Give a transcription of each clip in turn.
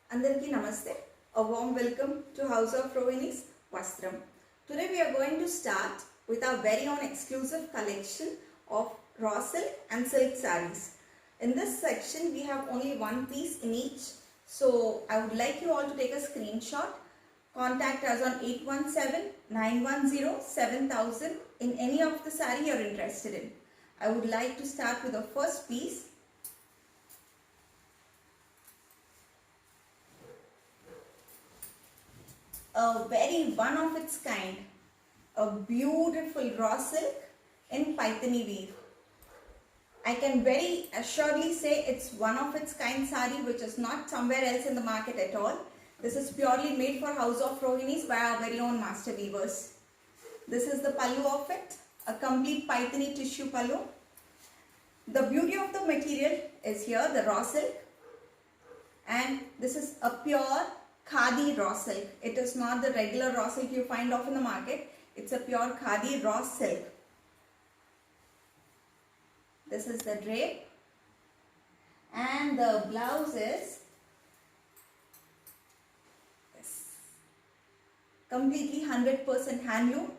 Andariki Namaste. A warm welcome to House of Rohini's Vastram. Today we are going to start with our very own exclusive collection of raw silk and silk sarees. In this section we have only one piece in each. So I would like you all to take a screenshot. Contact us on 817-910-7000 in any of the saree you are interested in. I would like to start with the first piece. A very one of its kind, a beautiful raw silk in Paithani weave. I can very assuredly say it's one of its kind saree which is not somewhere else in the market at all. This is purely made for House of Rohini's by our very own master weavers. This is the pallu of it, a complete Paithani tissue pallu. The beauty of the material is here, the raw silk, and this is a pure khadi raw silk. It is not the regular raw silk you find off in the market. It's a pure khadi raw silk. This is the drape, and the blouse is this. Completely 100% handloom,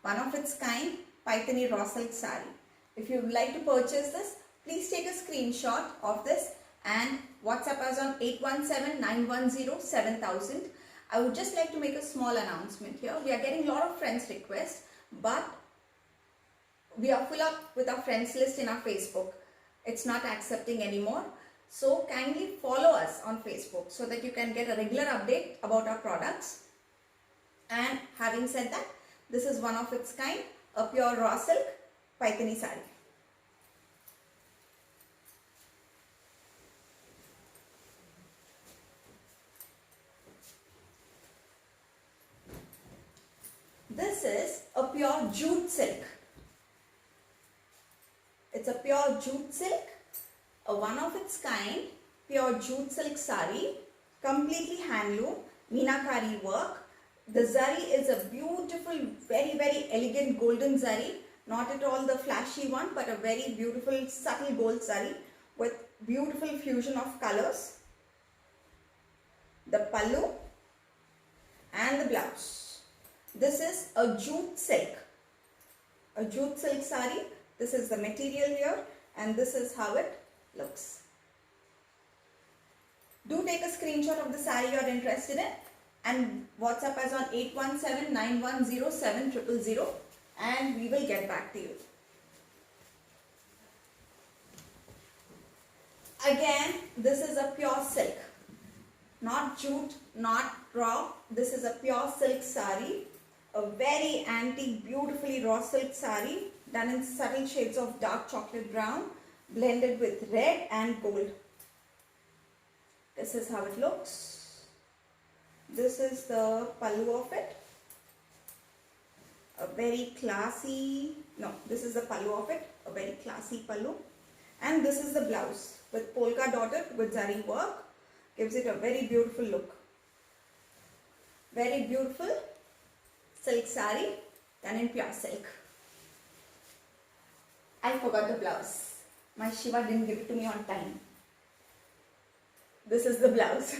one of its kind, Paithani raw silk saree. If you would like to purchase this, please take a screenshot of this and WhatsApp us on 817-910-7000. I would just like to make a small announcement here. We are getting a lot of friends requests, but we are full up with our friends list in our Facebook. It's not accepting anymore. So kindly follow us on Facebook so that you can get a regular update about our products. And having said that, this is one of its kind, a pure raw silk Paithani saree. This is a pure jute silk. It's a pure jute silk, a one of its kind, pure jute silk saree, completely handloom, meenakari work. The zari is a beautiful, very elegant golden zari, not at all the flashy one, but a very beautiful subtle gold zari with beautiful fusion of colors. The pallu and the blouse. This is a jute silk saree. This is the material here and this is how it looks. Do take a screenshot of the saree you are interested in and WhatsApp us on 817-910-7000 and we will get back to you. Again, this is a pure silk. Not jute, not raw. This is a pure silk saree. A very antique, beautifully raw silk saree done in subtle shades of dark chocolate brown blended with red and gold. This is how it looks. This is the pallu of it. A very classy, this is the pallu of it. A very classy pallu. And this is the blouse with polka dotted with zari work. Gives it a very beautiful look. Very beautiful silk saree done in pure silk. I forgot the blouse. My Shiva didn't give it to me on time. This is the blouse.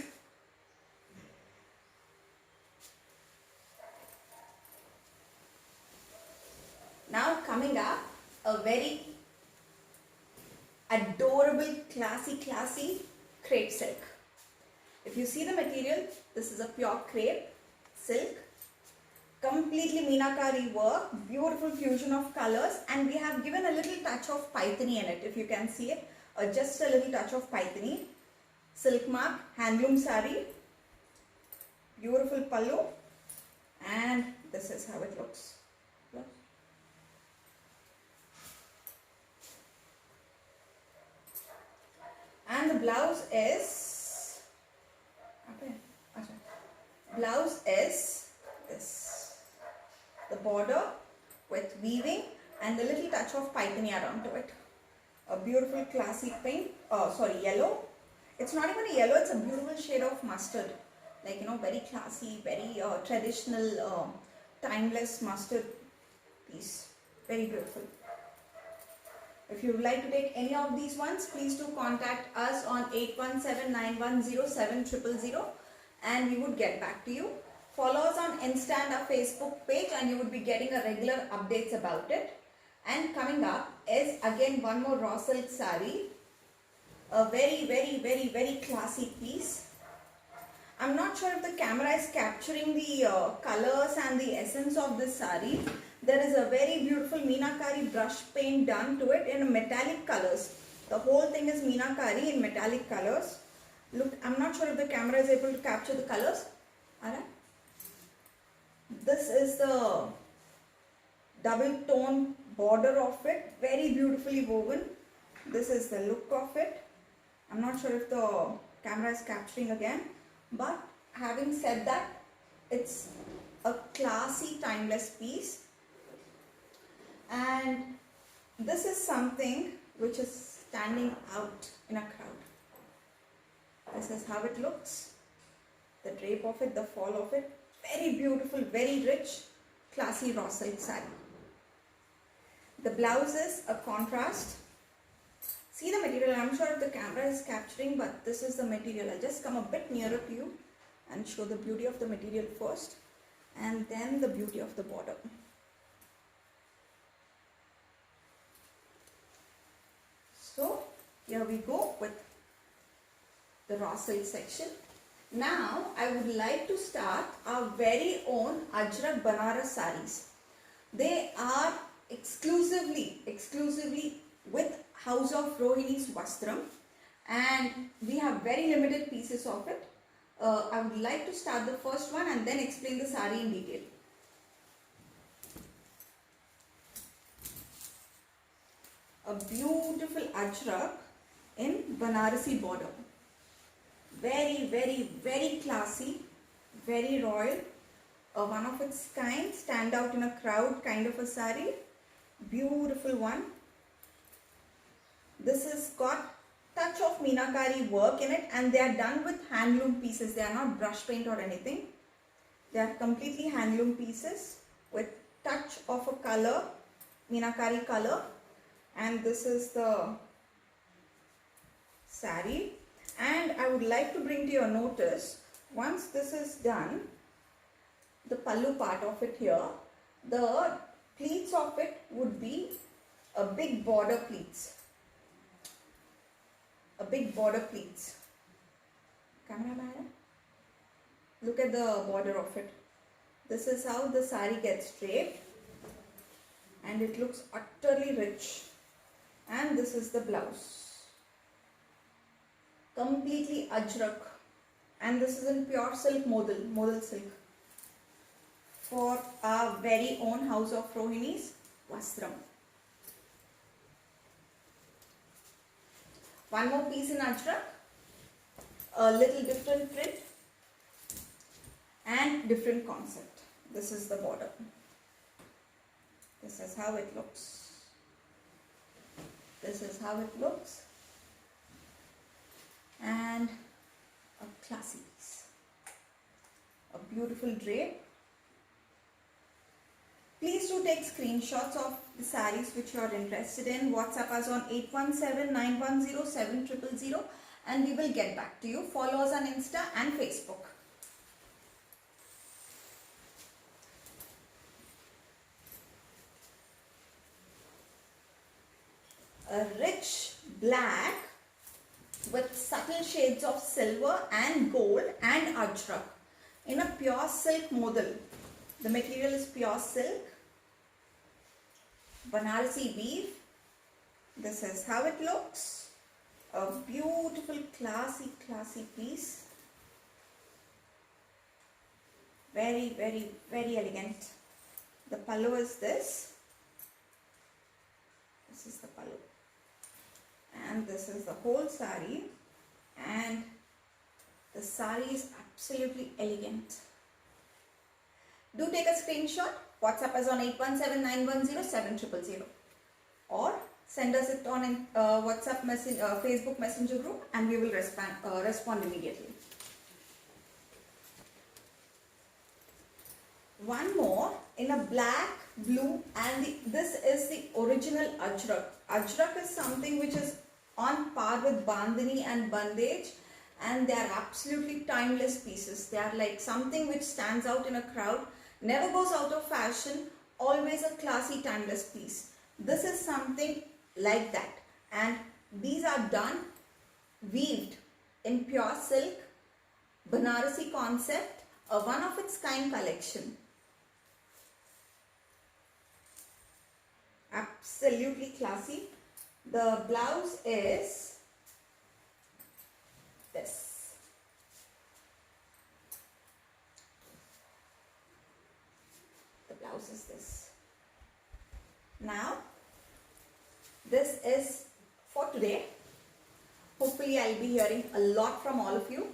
Now coming up, a very adorable, classy crepe silk. If you see the material, this is a pure crepe silk. Completely meenakari work, beautiful fusion of colors, and we have given a little touch of Paithani in it. If you can see it, just a little touch of Paithani. Silk mark, handloom saree, beautiful pallu, and this is how it looks. And the blouse is this. The border with weaving and the little touch of Paithani around to it. A beautiful classy pink, yellow. It's not even a yellow, it's a beautiful shade of mustard. Like, very classy, very traditional, timeless mustard piece. Very beautiful. If you would like to take any of these ones, please do contact us on 8179107000 and we would get back to you. Follow us on Insta and our Facebook page and you would be getting a regular updates about it. And coming up is again one more raw silk saree. A very classy piece. I'm not sure if the camera is capturing the colors and the essence of this saree. There is a very beautiful meenakari brush paint done to it in metallic colors. The whole thing is meenakari in metallic colors. Look, I'm not sure if the camera is able to capture the colors. Alright. This is the double tone border of it. Very beautifully woven. This is the look of it. I'm not sure if the camera is capturing again. But having said that, it's a classy, timeless piece. And this is something which is standing out in a crowd. This is how it looks. The drape of it, the fall of it. Very beautiful, very rich, classy raw silk saree. The blouse is a contrast. See the material. I'm sure if the camera is capturing, but this is the material. I'll just come a bit nearer to you and show the beauty of the material first and then the beauty of the border. So here we go with the raw silk section. Now I would like to start our very own Ajrak Banaras sarees. They are exclusively with House of Rohini's Vastram and we have very limited pieces of it. I would like to start the first one and then explain the saree in detail. A beautiful Ajrak in Banarasi border. Very classy, very royal. One of its kind, stand out in a crowd kind of a saree. Beautiful one. This has got touch of meenakari work in it and they are done with handloom pieces. They are not brush paint or anything. They are completely handloom pieces with touch of a color, meenakari color. And this is the saree. And I would like to bring to your notice, once this is done, the pallu part of it here, the pleats of it would be a big border pleats. A big border pleats. Camera man, look at the border of it. This is how the saree gets draped and it looks utterly rich. And this is the blouse. Completely Ajrak. And this is in pure silk modal silk. For our very own House of Rohini's Vastram. One more piece in Ajrak. A little different print. And different concept. This is the border. This is how it looks. This is how it looks. And a classy piece. A beautiful drape. Please do take screenshots of the sarees which you are interested in. WhatsApp us on 817-910-7000 and we will get back to you. Follow us on Insta and Facebook. A rich black with subtle shades of silver and gold and Ajrak in a pure silk modal. The material is pure silk, Banarasi weave. This is how it looks. A beautiful classy piece. Very elegant. The pallu is this. This is the pallu. And this is the whole saree. And the saree is absolutely elegant. Do take a screenshot. WhatsApp us on 817-910-7000 or send us it on WhatsApp message, Facebook Messenger group, and we will respond immediately. One more in a black, blue, and this is the original Ajrak. Ajrak is something which is on par with bandhani and bandage, and they are absolutely timeless pieces. They are like something which stands out in a crowd, never goes out of fashion, always a classy timeless piece. This is something like that, and these are done weaved in pure silk, Banarasi concept, a one of its kind collection. Absolutely classy. The blouse is this. The blouse is this. Now, this is for today. Hopefully, I'll be hearing a lot from all of you,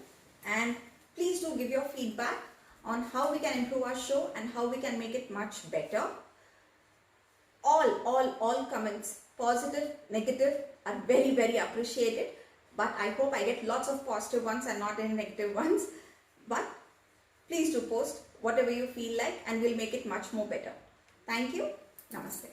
and please do give your feedback on how we can improve our show and how we can make it much better. All comments, positive, negative, are very, very appreciated. But I hope I get lots of positive ones and not any negative ones. But please do post whatever you feel like, and we'll make it much more better. Thank you. Namaste.